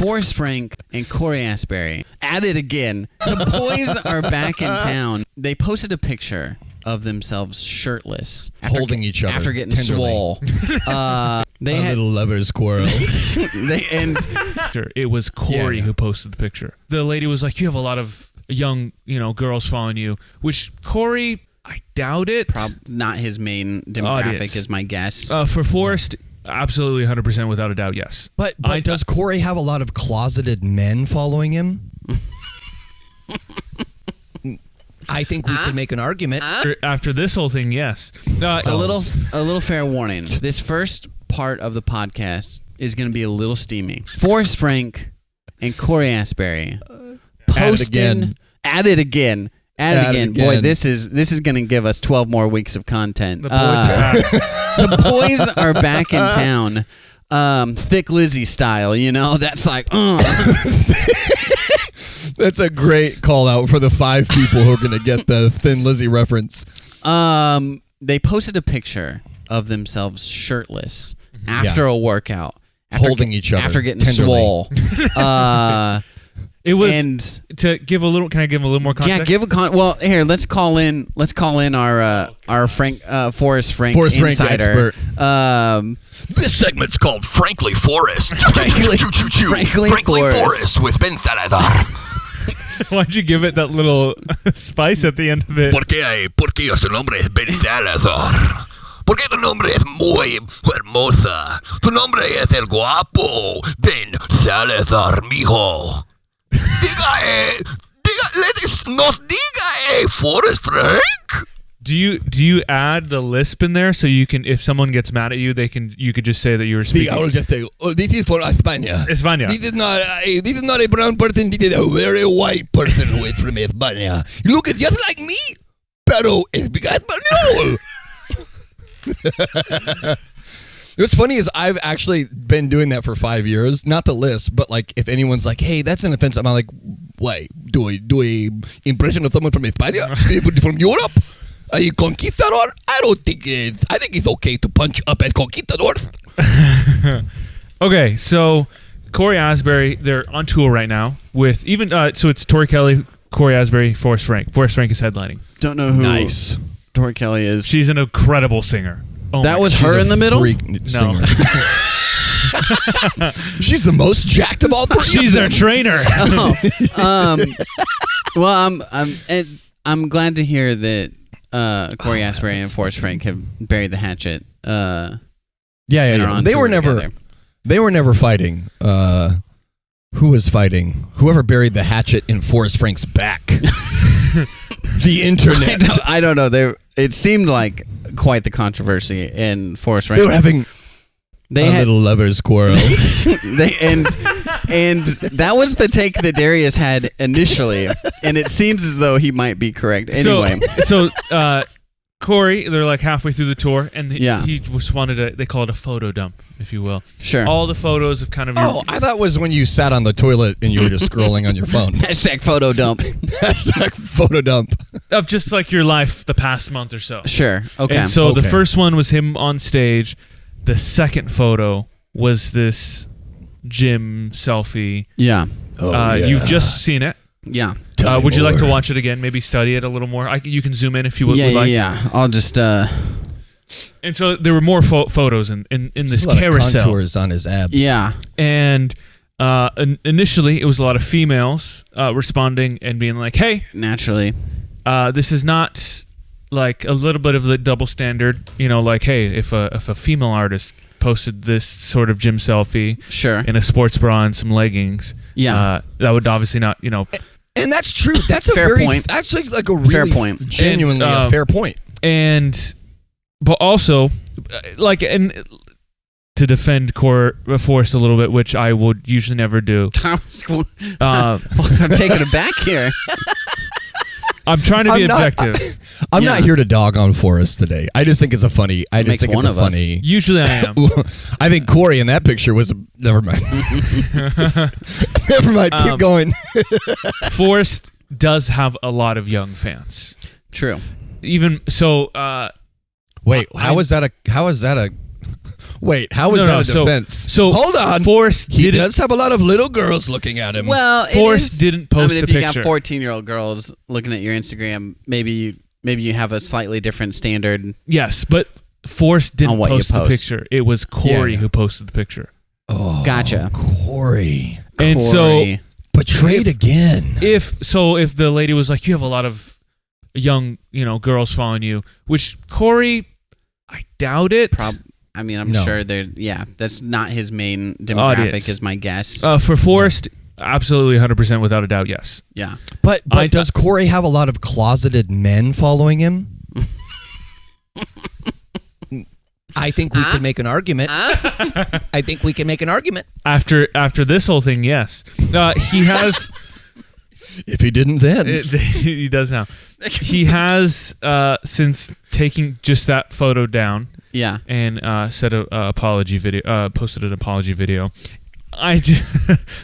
Forrest, Frank, and Cory Asbury at it again. The boys are back in town. They posted a picture of themselves shirtless, holding each other after getting tenderly. swole. They had little lover's quarrel. It was Cory who posted the picture. The lady was like, "You have a lot of young, girls following you," which Cory, I doubt it. Not his main demographic is my guess. For Forrest, absolutely 100% without a doubt, yes. But does Cory have a lot of closeted men following him? I think we could make an argument. After this whole thing, yes. A little fair warning. This first part of the podcast is going to be a little steamy. Forrest, Frank, and Cory Asbury posting at it again. Boy, this is going to give us 12 more weeks of content. The boys are back. The boys are back in town. Thick Lizzy style, that's like, That's a great call out for the 5 people who are going to get the Thin Lizzy reference. They posted a picture of themselves shirtless after a workout. Holding each other. After getting tenderly. swole. It was to give a little. Can I give a little more context? Yeah, well, here, let's call in our Frank Forrest Frank insider. This segment's called Frankly Forrest. Frankly Forrest with Ben Salazar. Why'd you give it that little spice at the end of it? Porque su nombre es Ben Salazar. Porque tu nombre es muy hermosa. Tu nombre es el guapo Ben Salazar, mijo. Diga, Forrest Frank. Do you add the lisp in there so you can, if someone gets mad at you, you could just say that you were speaking? I will just say, this is for España. España. This is not a brown person. This is a very white person who is from España. You look just like me, pero es español. What's funny is I've actually been doing that for 5 years. Not the list, but like if anyone's like, "Hey, that's an offense," I'm like, "Wait, do a impression of someone from España, from Europe? Are you conquistador? I don't think I think it's okay to punch up at conquistadors." Okay, so Cory Asbury, they're on tour right now with even so it's Tori Kelly, Cory Asbury, Forrest Frank. Forrest Frank is headlining. Don't know who Nice. Tori Kelly is. She's an incredible singer. Oh that was She's her a in the middle? freak singer. She's the most jacked of all 3. She's our trainer. Well, I'm glad to hear that Cory Asbury and Forrest Frank have buried the hatchet. Yeah. On They were tour never. together. They were never fighting. Who was fighting? Whoever buried the hatchet in Forrest Frank's back. The internet. I don't know. It seemed like quite the controversy in Forrest Frank. They were having little lover's quarrel. And that was the take that Darius had initially, and it seems as though he might be correct. Anyway, so Cory, they're like halfway through the tour, and he just wanted they call it a photo dump, if you will. Sure. All the photos of kind of. I thought it was when you sat on the toilet and you were just scrolling on your phone. Hashtag photo dump. Hashtag photo dump. Of just like your life the past month or so. Sure. Okay. And so the first one was him on stage. The second photo was this gym selfie. Yeah. You've just seen it. Yeah. Would you like to watch it again? Maybe study it a little more. You can zoom in if you would like. Yeah. I'll just. And so there were more photos in this a lot carousel. Of contours on his abs. Yeah. And initially, it was a lot of females responding and being like, "Hey, naturally, this is not like a little bit of the double standard. Like, hey, if a female artist posted this sort of gym selfie, sure, in a sports bra and some leggings, that would obviously not, And that's true. That's a fair point. That's like a really fair point. Genuinely a fair point. But also, and to defend Forrest a little bit, which I would usually never do. I'm taken aback here. I'm trying to be objective. I'm not here to dog on Forrest today. I just think it's a funny. I just think it's a funny. Usually I am. I think Cory in that picture was. Never mind. Never mind. Keep going. Forrest does have a lot of young fans. True. Even so. Wait. How is that a? Wait, how is that a defense? So hold on. Forrest he does have a lot of little girls looking at him. Well, Forrest didn't post if the you picture. got 14-year-old girls looking at your Instagram, maybe you have a slightly different standard. Yes, but Forrest didn't what you post the post. picture. It was Cory who posted the picture. Oh, Gotcha. Cory. And so betrayed again. If the lady was like, you have a lot of young, girls following you, which Cory, I doubt it. I'm sure that's not his main demographic, Audience. is my guess. For Forrest, absolutely 100% without a doubt, yes. Yeah. But does Cory have a lot of closeted men following him? I think we can make an argument. I think we can make an argument. After this whole thing, yes. He has... If he didn't then. He does now. He has, since taking just that photo down, and posted an apology video.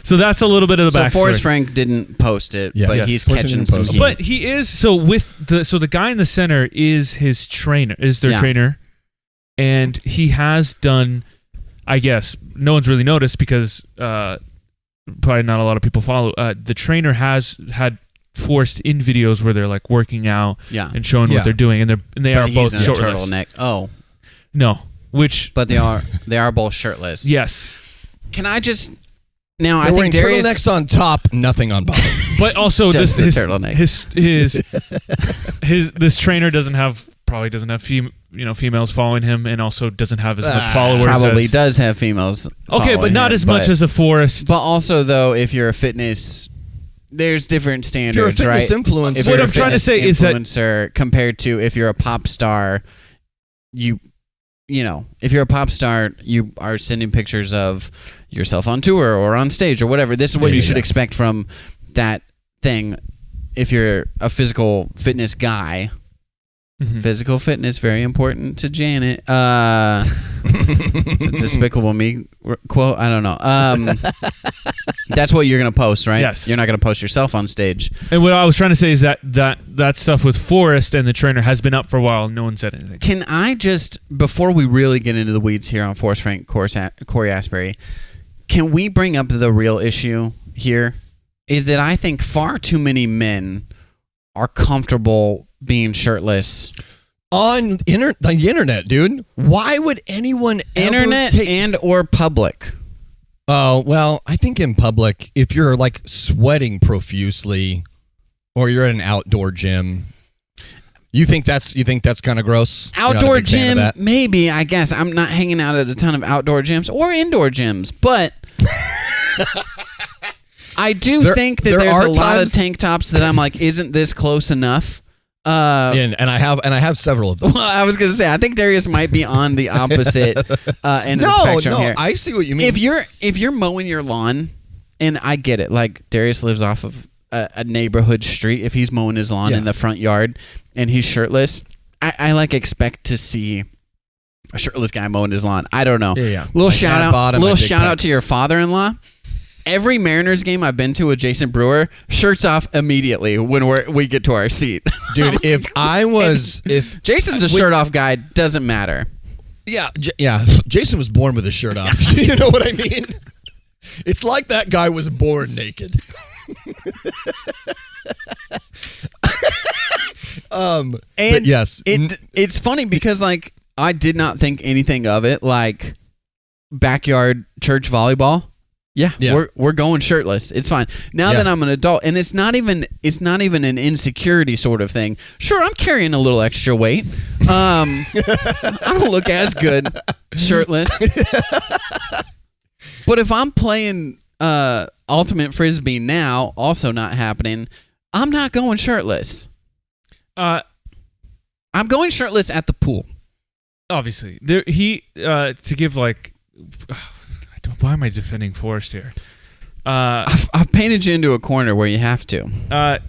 So that's a little bit of the backstory. So Forrest Frank didn't post it, but he's Forrest catching didn't some post heat. it. But he is the guy in the center is his trainer, trainer, and he has done. I guess no one's really noticed because probably not a lot of people follow. The trainer has had Forrest in videos where they're like working out and showing what they're doing, and they are both he's in a shirtless. turtleneck. Oh no, but they are both shirtless. Yes. Can I just now? They're I think wearing Darius turtlenecks on top, nothing on bottom. But also Just this the turtleneck. this trainer doesn't have females following him, and also doesn't have as much followers. Probably as, does have females. Okay, but not as much as a Forrest. But also, though, if you're a fitness, there's different standards, If you're a fitness right? influencer, If What you're I'm a trying to fitness say is that- influencer compared to if you're a pop star, if you're a pop star, you are sending pictures of yourself on tour or on stage or whatever. This is what you should expect from that thing. If you're a physical fitness guy, physical fitness, very important to Janet. Despicable Me quote, I don't know. That's what you're going to post, right? Yes. You're not going to post yourself on stage. And what I was trying to say is that stuff with Forrest and the trainer has been up for a while. No one said anything. Can I just, before we really get into the weeds here on Forrest Frank, Cory Asbury, can we bring up the real issue here? Is that I think far too many men are comfortable being shirtless on the internet, dude. Why would anyone internet and or public? Oh, well, I think in public, if you're like sweating profusely or you're at an outdoor gym, you think that's kind of gross? Outdoor gym, maybe, I guess. I'm not hanging out at a ton of outdoor gyms or indoor gyms, but I do think that there's a lot of tank tops that I'm like, isn't this close enough? And I have several of them. Well, I was gonna say, I think Darius might be on the opposite end of the spectrum here. I see what you mean. If you're mowing your lawn, and I get it, like Darius lives off of a neighborhood street. If he's mowing his lawn in the front yard and he's shirtless, I like expect to see a shirtless guy mowing his lawn. I don't know. Yeah. Little shout out to your father-in-law. Every Mariners game I've been to with Jason Brewer, shirts off immediately when we get to our seat. Dude, if Jason's a shirt off guy, doesn't matter. Yeah. Jason was born with his shirt off. You know what I mean? It's like that guy was born naked. And yes, it's funny because like I did not think anything of it, like backyard church volleyball. Yeah. We're going shirtless. It's fine. Now that I'm an adult, and it's not even an insecurity sort of thing. Sure, I'm carrying a little extra weight. I don't look as good shirtless. But if I'm playing ultimate frisbee now, also not happening, I'm not going shirtless. I'm going shirtless at the pool. Obviously, to give like. Why am I defending Forrest here? I've painted you into a corner where you have to. The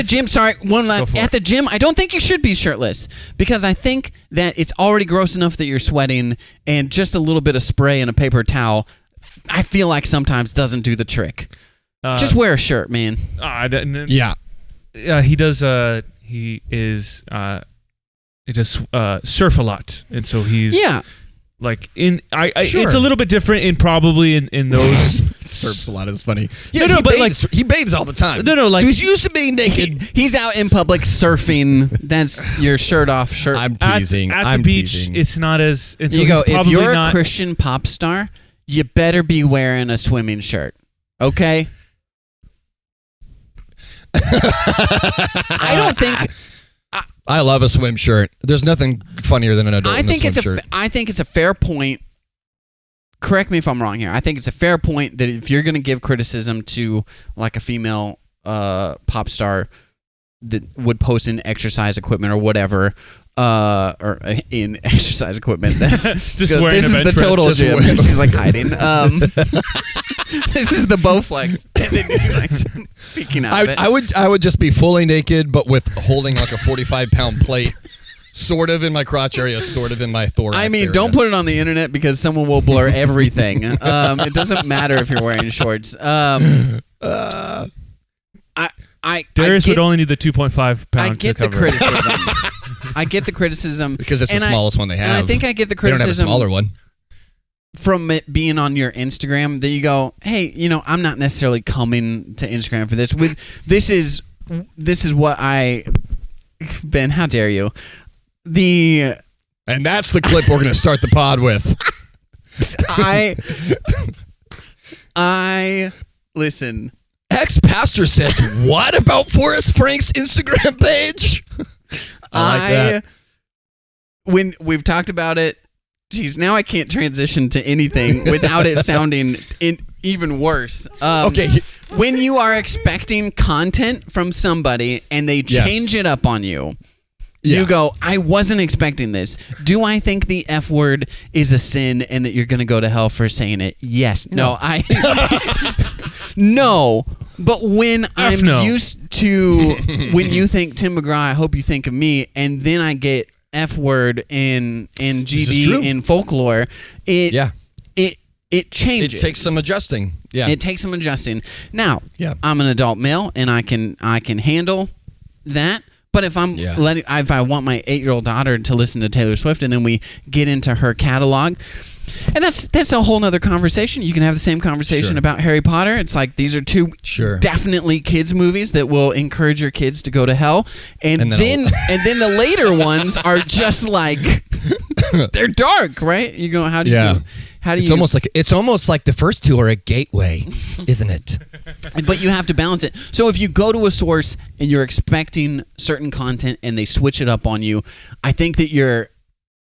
gym. Sorry, one last. At the gym, I don't think you should be shirtless because I think that it's already gross enough that you're sweating, and just a little bit of spray and a paper towel, I feel like sometimes doesn't do the trick. Just wear a shirt, man. Yeah, he does. He is does surf a lot, and so he's like sure. It's a little bit different in those. Surfs a lot is funny. Yeah, no, but he bathes all the time. No, like so he's used to being naked. He's out in public surfing. That's your shirt off shirt. I'm teasing. At I'm the beach, teasing. it's not as. And so you go. If you're not, a Christian pop star, you better be wearing a swimming shirt. Okay. I don't think. I love a swim shirt. There's nothing funnier than an adult in a swim shirt. I think it's a fair point. Correct me if I'm wrong here. I think it's a fair point that if you're going to give criticism to like a female pop star that would post in exercise equipment or whatever, or in exercise equipment, that's just wearing this a is the bench total press. gym. She's like hiding. This is the Bowflex. And then he's like peeking out of it. I would just be fully naked, but with holding like a 45-pound plate. Sort of in my crotch area, sort of in my thorax area. Don't put it on the internet because someone will blur everything. It doesn't matter if you're wearing shorts. Darius would only need the 2.5 pound. I get the criticism. I get the criticism because it's the smallest one they have. And I think I get the criticism. They don't have a smaller one. From it being on your Instagram, that you go, hey, I'm not necessarily coming to Instagram for this. This is what Ben, how dare you? And that's the clip we're going to start the pod with. I listen. Ex-pastor says, what about Forrest Frank's Instagram page? I like that. When we've talked about it, geez, now I can't transition to anything without it sounding even worse. Okay. When you are expecting content from somebody and they change it up on you, you go, I wasn't expecting this. Do I think the F word is a sin and that you're going to go to hell for saying it? Yes. No. No. But when I'm used to, when you think Tim McGraw, I hope you think of me, and then I get F word in GD in folklore, it changes. It takes some adjusting. Yeah. It takes some adjusting. Now, I'm an adult male and I can handle that. But if if I want my 8-year-old daughter to listen to Taylor Swift and then we get into her catalog, and that's a whole nother conversation. You can have the same conversation about Harry Potter. It's like these are two definitely kids movies that will encourage your kids to go to hell, and then the later ones are just like they're dark, right? You go, how do you? It's almost like the first two are a gateway, isn't it? But you have to balance it. So if you go to a source and you're expecting certain content and they switch it up on you, I think that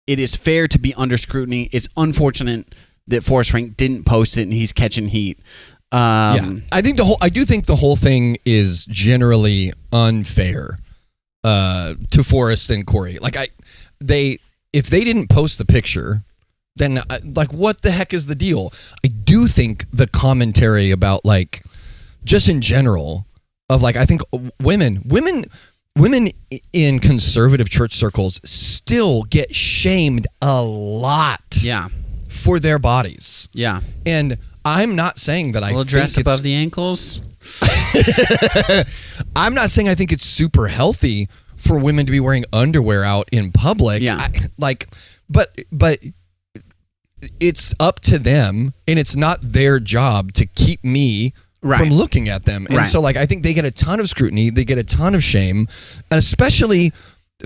it is fair to be under scrutiny. It's unfortunate that Forrest Frank didn't post it and he's catching heat. I do think the whole thing is generally unfair to Forrest and Cory. Like if they didn't post the picture, then like what the heck is the deal? I do think the commentary about like just in general of like I think women in conservative church circles still get shamed a lot for their bodies. Yeah. And I'm not saying that I dress above the ankles. I'm not saying I think it's super healthy for women to be wearing underwear out in public. Yeah. But it's up to them, and it's not their job to keep me from looking at them. And so like I think they get a ton of scrutiny, they get a ton of shame, especially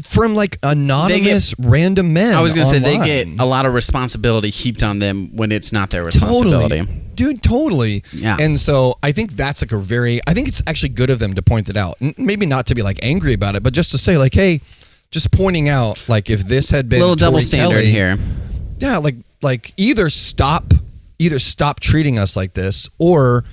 from like anonymous random men. I was going to say they online. get a lot of responsibility heaped on them when it's not their responsibility. Totally. Yeah. And so I think that's like I think it's actually good of them to point it out. Maybe not to be like angry about it, but just to say like, hey, just pointing out like if this had been a little double standard here. Yeah, like either stop treating us like this, or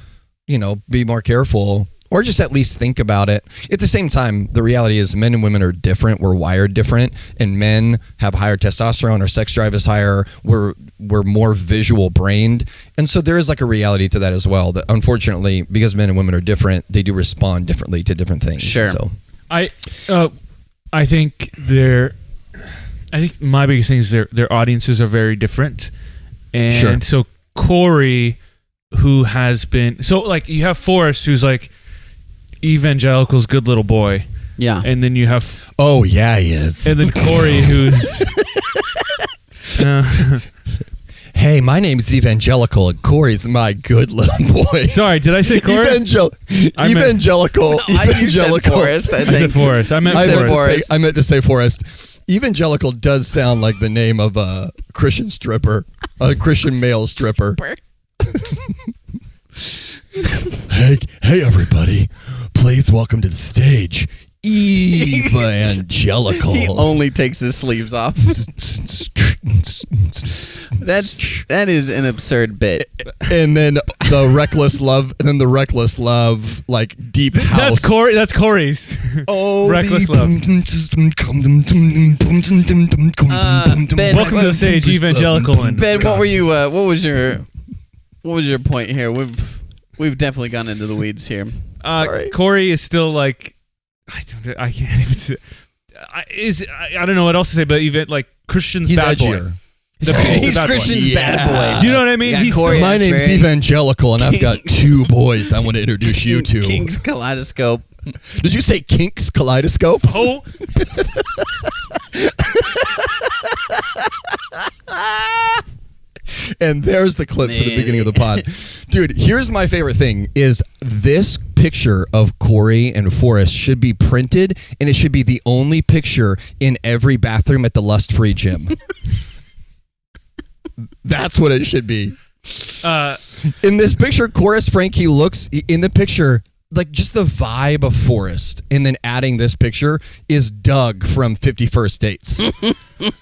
be more careful, or just at least think about it. At the same time, the reality is men and women are different. We're wired different, and men have higher testosterone. Our sex drive is higher. We're more visual brained, and so there is like a reality to that as well. That unfortunately, because men and women are different, they do respond differently to different things. Sure. So I think my biggest thing is their audiences are very different. And so Cory, who has been... So, like, you have Forrest, who's, like, evangelical's good little boy. Yeah. And then you have Oh yeah, he is. and then Cory, who's Hey, my name's Evangelical, and Corey's my good little boy. sorry, did I say Cory? Evangelical. You said Forrest, I I said think. Forrest. I meant Forrest. I meant to say Forrest. Evangelical does sound like the name of a Christian stripper, a Christian male stripper. Hey, everybody! Please welcome to the stage, Evangelical. He only takes his sleeves off. That is an absurd bit. And then the reckless love, like deep house. That's Cory. That's Cory's. Oh, Reckless love. Ben, Welcome to the stage, Evangelical. And Ben, what were you? What was your point here? We've definitely gone into the weeds here. Sorry. Cory is still like I can't even say. I don't know what else to say, but even like Christian's He's bad edgier. boy. He's bad boy. Christian's bad boy. Do you know what I mean? Yeah, He's Cory My name's Asbury. Evangelical, and I've got two boys I want to introduce you to. King's Kaleidoscope. Did you say Kink's Kaleidoscope? oh, And there's the clip for the beginning of the pod. Dude, here's my favorite thing is this picture of Cory and Forrest should be printed, and it should be the only picture in every bathroom at the Lust Free Gym. That's what it should be. In this picture, Frankie looks in the picture like just the vibe of Forrest, and then adding this picture is Doug from 51st Dates. Hey,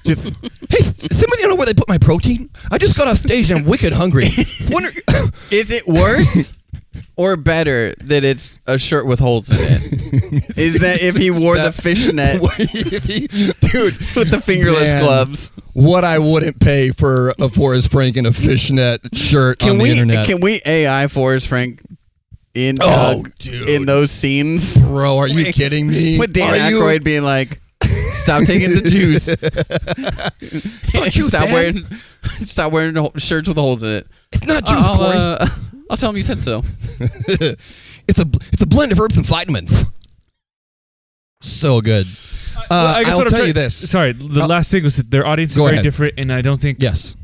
somebody know where they put my protein? I just got off stage and I'm wicked hungry. Is it worse or better that it's a shirt with holes in it? Is that if he wore the fishnet Dude, with the fingerless man, gloves? What I wouldn't pay for a Forrest Frank in a fishnet shirt on the internet. Can we AI Forrest Frank in dude. in those scenes? Bro, are you kidding me? With Dan Aykroyd being like, "Stop taking the juice. Stop wearing shirts with holes in it. It's not juice, Cory. I'll tell him you said so." It's a blend of herbs and vitamins. So good. I guess I'll what I'm tell trying- you this. Sorry, the last thing was that their audience is Go very ahead. different, and I don't think. Yes.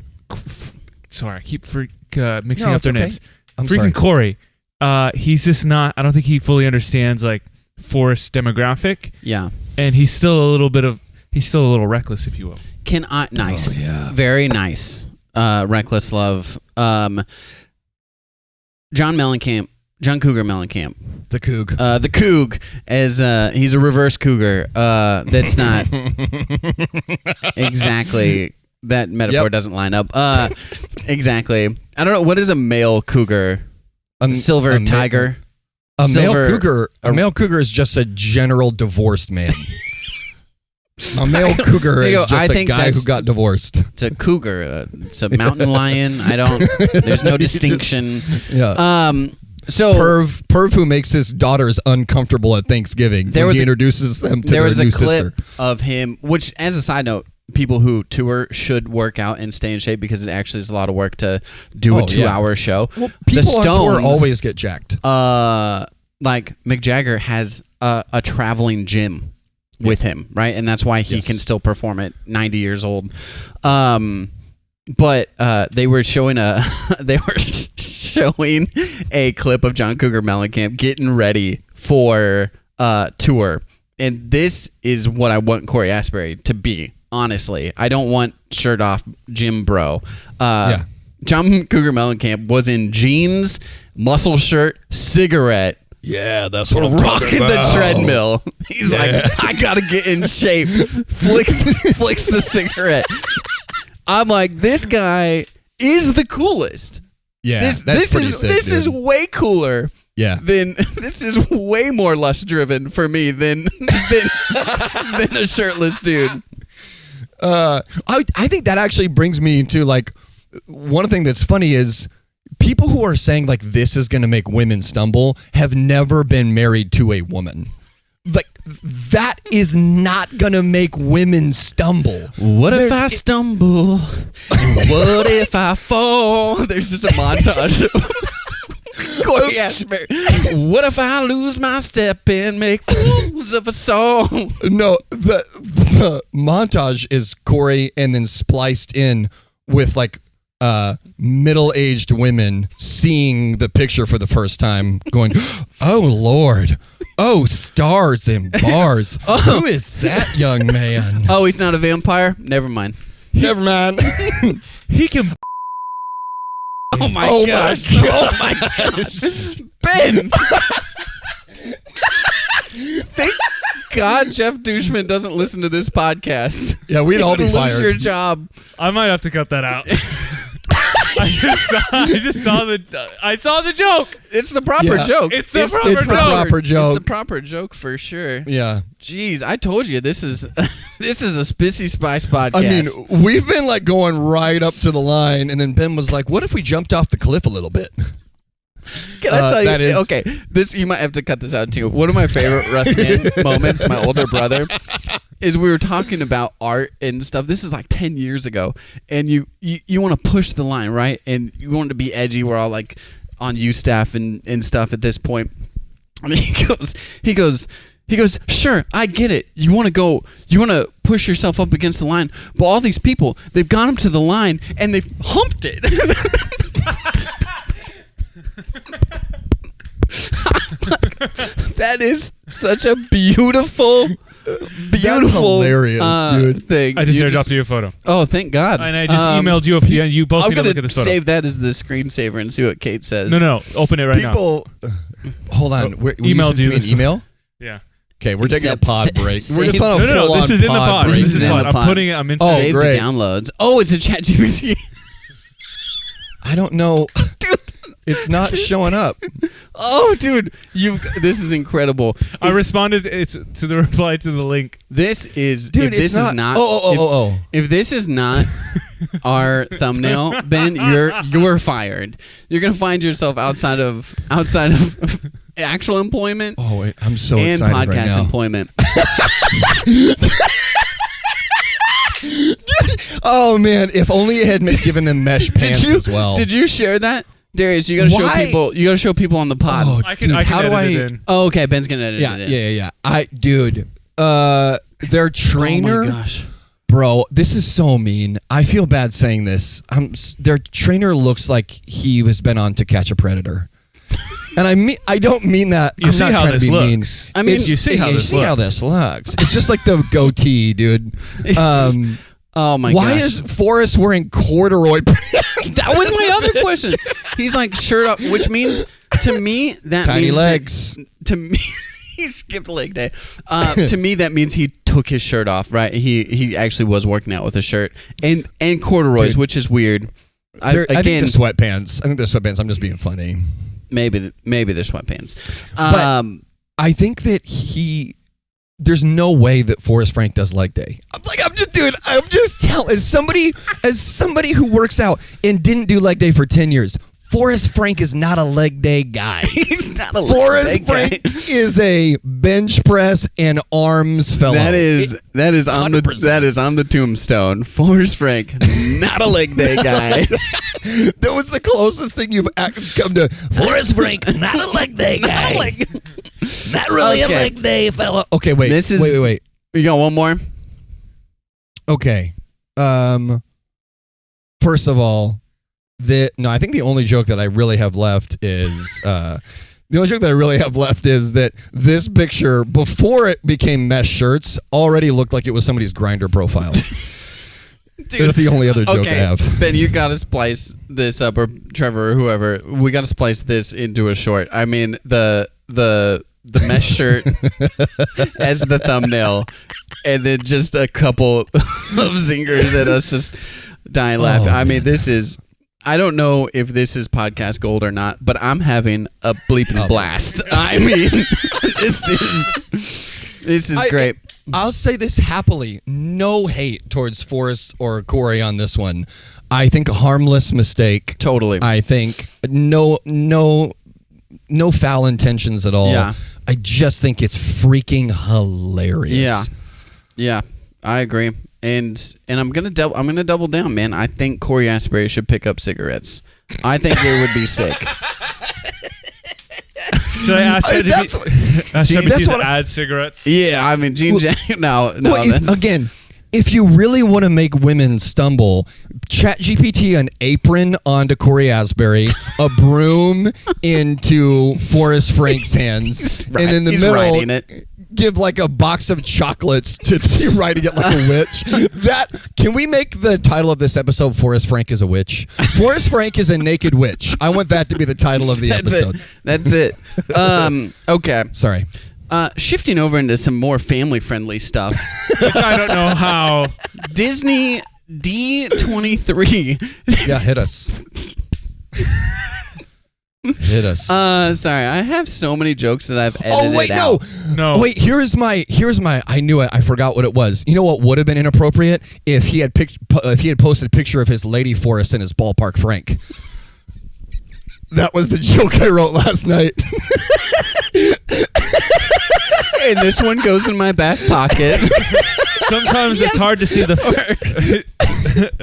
Sorry, I keep mixing No, up it's their okay. names. I'm Freaking sorry. Cory. He's just not. I don't think he fully understands like Forrest demographic, Yeah. and he's still a little reckless, if you will. Nice. Oh, yeah. Very nice. Reckless love. John Cougar Mellencamp. The Coug. The Coug, as he's a reverse cougar. That's not exactly, that metaphor doesn't line up. Exactly. I don't know. What is a male cougar? Silver tiger? A male Silver- cougar is just a general divorced man. A male cougar There you is go. I just a think guy who that's- got divorced. It's a cougar. It's a mountain lion. There's no distinction. Yeah. So Perv who makes his daughters uncomfortable at Thanksgiving when he introduces them to there their was new a clip sister. of him, which, as a side note, people who tour should work out and stay in shape because it actually is a lot of work to do a 2-hour show. Well, people the Stones, on tour always get jacked. like Mick Jagger has a traveling gym with him, right? And that's why he can still perform at 90 years old. But they were showing a clip of John Cougar Mellencamp getting ready for tour, and this is what I want Cory Asbury to be. Honestly, I don't want shirt off gym bro. John Cougar Mellencamp was in jeans, muscle shirt, cigarette. Yeah, that's what Rocking the treadmill. He's like, I gotta get in shape. Flicks the cigarette. I'm like, this guy is the coolest. Yeah, This is way cooler. Yeah. This is way more lust driven for me than a shirtless dude. I think that actually brings me to like one thing that's funny is people who are saying like this is going to make women stumble have never been married to a woman. Like that is not going to make women stumble. What if I stumble? What if I fall? There's just a montage. Cory Cory Asbury. What if I lose my step and make fools of us all? No, the montage is Cory and then spliced in with like middle-aged women seeing the picture for the first time, going, "Oh Lord, oh stars and bars, who is that young man?" Oh, he's not a vampire? Never mind. Never mind. He can. Oh my Oh gosh. my Oh my gosh. Ben. Thank God Jeff Douchman doesn't listen to this podcast. Yeah, we'd all be lose fired. your job. I might have to cut that out. I just saw the joke. It's the proper joke. It's the proper It's the joke. proper joke. It's the proper joke for sure. Yeah. Jeez, I told you this is a Spissy Spice podcast. I mean, we've been like going right up to the line, and then Ben was like, "What if we jumped off the cliff a little bit?" Can I tell you? that is- Okay, this you might have to cut this out too. One of my favorite Russ moments, my older brother, is we were talking about art and stuff. This is like 10 years ago, and you want to push the line, right? And you want to be edgy. We're all like on U staff and stuff at this point. And he goes, sure, I get it. You want to push yourself up against the line, but all these people, they've gone up to the line and they've humped it. That is such a beautiful That's hilarious, dude. thing. I just airdropped you a photo. Oh, thank God. And I just emailed you, and you both I'm need to gonna look at this photo. save that as the screensaver and see what Kate says. No, open it right now. People, hold on. Oh, We're emailed you an this. email. Yeah. Okay, we're taking a Except pod break. We're just save- on a No, full-on this is in the pod. break. This is in the I'm pod. putting it. I'm in. Oh, Save great. the downloads. Oh, it's a ChatGPT. I don't know. Dude. It's not showing up. Oh, dude, this is incredible. I responded. It's to the reply to the link. This is Dude, if this it's not. is not. Oh. If this is not our thumbnail, Ben, you're fired. You're gonna find yourself outside of actual employment Oh, wait. I'm so and excited podcast right now. employment. Oh, man. If only it had given them mesh pants as well. Did you share that, Darius? You gotta show Why? people. You gotta show people on the pod. Oh, I can dude, how do edit I? it in. Oh, okay. Ben's gonna edit Yeah, it. yeah. Dude, their trainer, Oh my gosh. bro, this is so mean. I feel bad saying this. Their trainer looks like he has been on To Catch a Predator. And I don't mean that. You I'm see not how trying this to be looks. mean. I mean, You see how this looks. It's just like the goatee, dude. Oh my Why gosh. is Forrest wearing corduroy pants? That was my other question. He's like shirt up, which means to me that Tiny means legs. That, to me, he skipped leg day. To me, that means he took his shirt off. Right? He actually was working out with a shirt and corduroys, Dude. which is weird. I think they're sweatpants. I'm just being funny. Maybe they're sweatpants. But I think that there's no way that Forrest Frank does leg day. I'm just telling, as somebody who works out and didn't do leg day for 10 years, Forrest Frank is not a leg day guy. He's not a Forrest Frank is a bench press and arms fellow. That is on 100%. the tombstone. Forrest Frank, not a leg day guy. That was the closest thing you've come to. Forrest Frank, not a leg day guy. Not really a Okay. leg day fella. Okay, wait. Wait. You got one more? Okay. First of all, I think the only joke that I really have left is that this picture, before it became mesh shirts, already looked like it was somebody's Grindr profile. Dude, That's the only other joke I okay, have. Ben, you gotta splice this up, or Trevor or whoever. We gotta splice this into a short. I mean, the mesh shirt as the thumbnail, and then just a couple of zingers at us just dying laughing. I mean, this is. I don't know if this is podcast gold or not, but I'm having a bleeping blast. I mean, this is great. I'll say this happily. No hate towards Forrest or Cory on this one. I think a harmless mistake. Totally. I think no foul intentions at all. Yeah. I just think it's freaking hilarious. Yeah, I agree. And I'm gonna double down, man. I think Cory Asbury should pick up cigarettes. I think they would be sick. Should I ask ChatGPT to add cigarettes? Yeah, I mean, Gene Jack. No. If you really want to make women stumble, ChatGPT an apron onto Cory Asbury, a broom into Forrest Frank's hands, and in the middle, give like a box of chocolates to writing it like a witch. Can we make the title of this episode Forrest Frank is a witch? Forrest Frank is a naked witch. I want that to be the title of the episode. That's it. Okay. Sorry. Shifting over into some more family-friendly stuff. Which I don't know how. Disney D23. Yeah, hit us. Hit us. Sorry, I have so many jokes that I've edited wait, out. No. Wait, here's my. I knew it. I forgot what it was. You know what would have been inappropriate if he had posted a picture of his lady Forrest and his ballpark Frank. That was the joke I wrote last night. And this one goes in my back pocket. Sometimes it's hard to see the.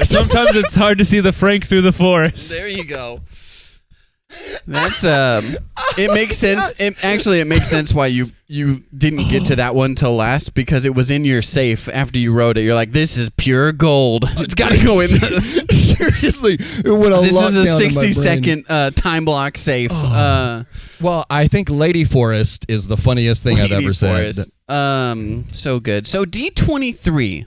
Sometimes it's hard to see the Frank through the forest. There you go. That's it makes sense. It makes sense why you didn't get to that one till last, because it was in your safe after you wrote it. You're like, this is pure gold. It's got to go in. Seriously, it went this is a 60-second time block safe. Well, I think Lady Forrest is the funniest thing I've ever said. So good. So D23.